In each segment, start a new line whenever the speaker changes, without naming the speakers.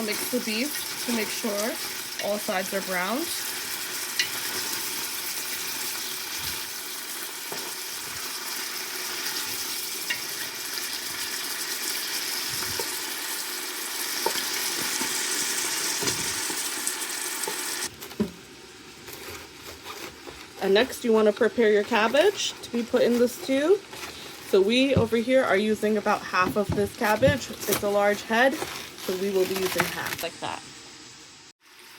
mix the beef to make sure all sides are browned. And next you want to prepare your cabbage to be put in the stew. So we over here are using about half of this cabbage. It's a large head, so we will be using half like that.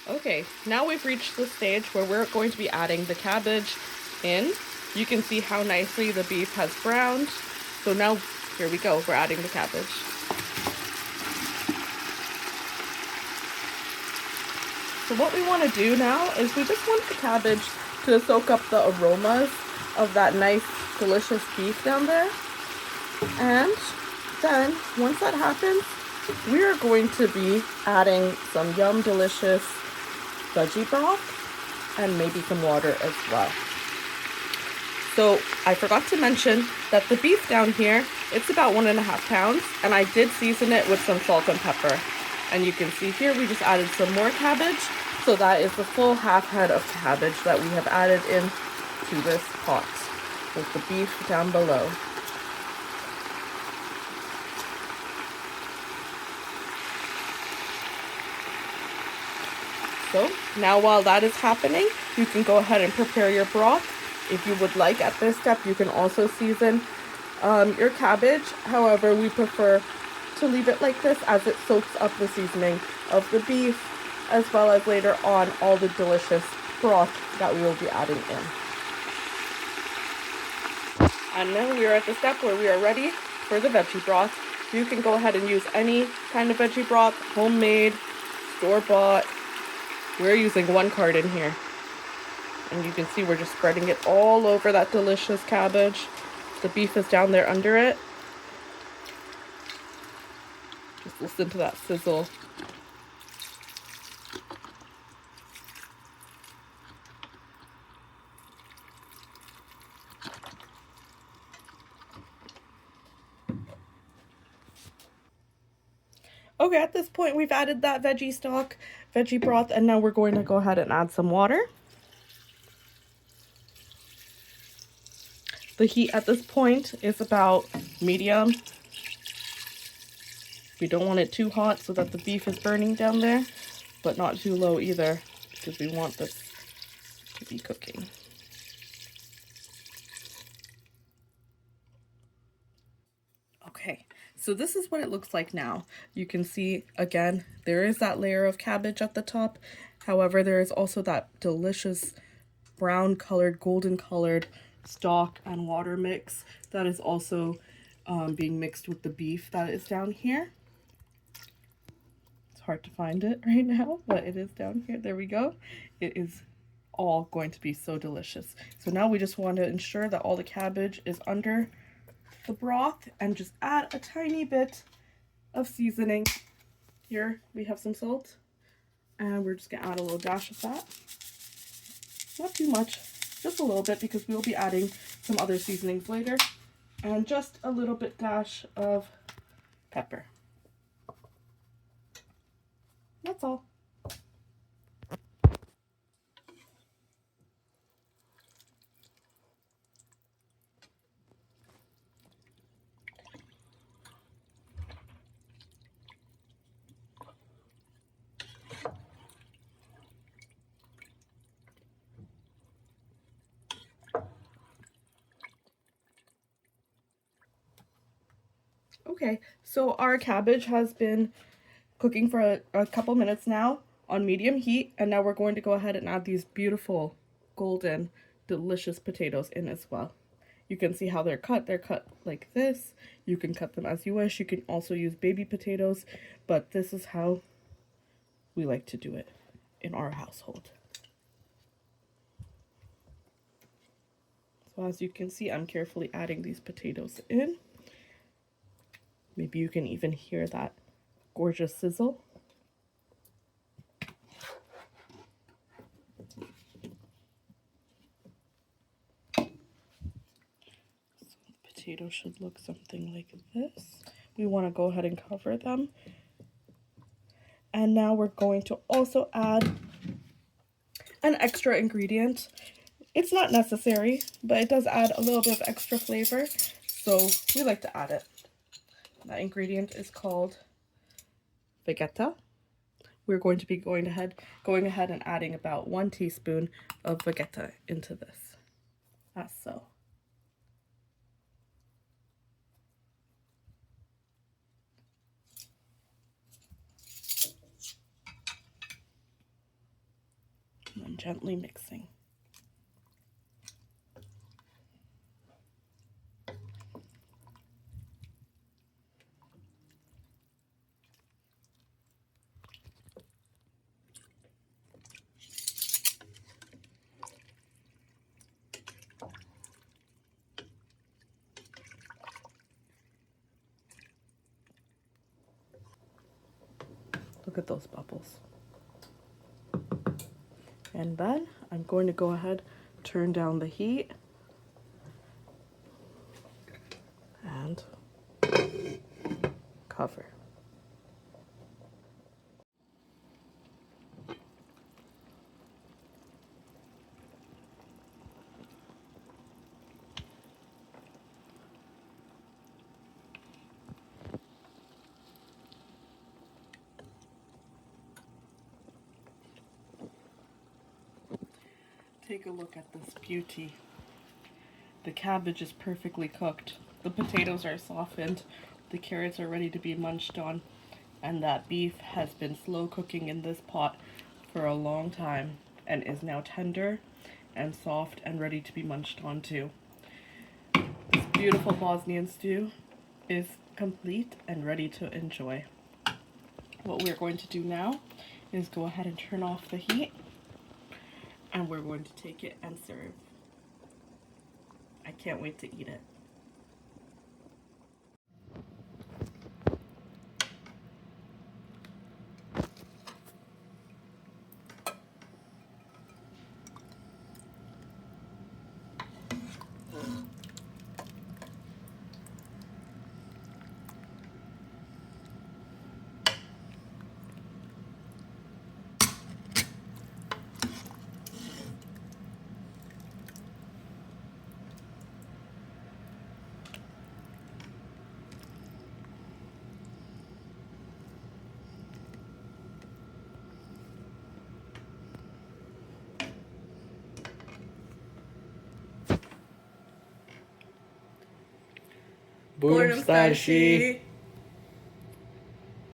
Okay, now we've reached the stage where we're going to be adding the cabbage in. You can see how nicely the beef has browned. So now, here we go, we're adding the cabbage. So what we want to do now is we just want the cabbage to soak up the aromas of that nice, delicious beef down there. And then, once that happens, we are going to be adding some yum delicious veggie broth and maybe some water as well. So I forgot to mention that the beef down here, it's about 1.5 pounds, and I did season it with some salt and pepper. And you can see here we just added some more cabbage. So that is the full half head of cabbage that we have added into this pot with the beef down below. So now while that is happening, you can go ahead and prepare your broth. If you would like at this step, you can also season your cabbage. However, we prefer to leave it like this as it soaks up the seasoning of the beef, as well as later on all the delicious broth that we will be adding in. And then we are at the step where we are ready for the veggie broth. You can go ahead and use any kind of veggie broth, homemade, store-bought. We're using 1 carton here. And you can see we're just spreading it all over that delicious cabbage. The beef is down there under it. Just listen to that sizzle. Okay, at this point we've added that veggie stock, veggie broth, and now we're going to go ahead and add some water. The heat at this point is about medium. We don't want it too hot so that the beef is burning down there, but not too low either, because we want this to be cooking. Okay, so this is what it looks like now. You can see, again, there is that layer of cabbage at the top. However, there is also that delicious brown colored, golden colored stock and water mix that is also being mixed with the beef that is down here. It's hard to find it right now, but it is down here. There we go. It is all going to be so delicious. So now we just want to ensure that all the cabbage is under the broth and just add a tiny bit of seasoning. Here we have some salt, and we're just gonna add a little dash of that. Not too much, just a little bit, because we'll be adding some other seasonings later, and just a little bit dash of pepper. That's all. Okay, so our cabbage has been cooking for a couple minutes now on medium heat, and now we're going to go ahead and add these beautiful golden delicious potatoes in as well. You can see how they're cut. They're cut like this. You can cut them as you wish. You can also use baby potatoes, but this is how we like to do it in our household. So as you can see, I'm carefully adding these potatoes in. Maybe you can even hear that gorgeous sizzle. So the potato should look something like this. We want to go ahead and cover them. And now we're going to also add an extra ingredient. It's not necessary, but it does add a little bit of extra flavor, so we like to add it. That ingredient is called vegeta. We're going to be going ahead and adding about 1 teaspoon of vegeta into this, as so. And then gently mixing. Look at those bubbles. And then I'm going to go ahead, turn down the heat, and cover. Take a look at this beauty. The cabbage is perfectly cooked. The potatoes are softened. The carrots are ready to be munched on. And that beef has been slow cooking in this pot for a long time and is now tender and soft and ready to be munched on too. This beautiful Bosnian stew is complete and ready to enjoy. What we're going to do now is go ahead and turn off the heat, and we're going to take it and serve. I can't wait to eat it.
Boom, starsi!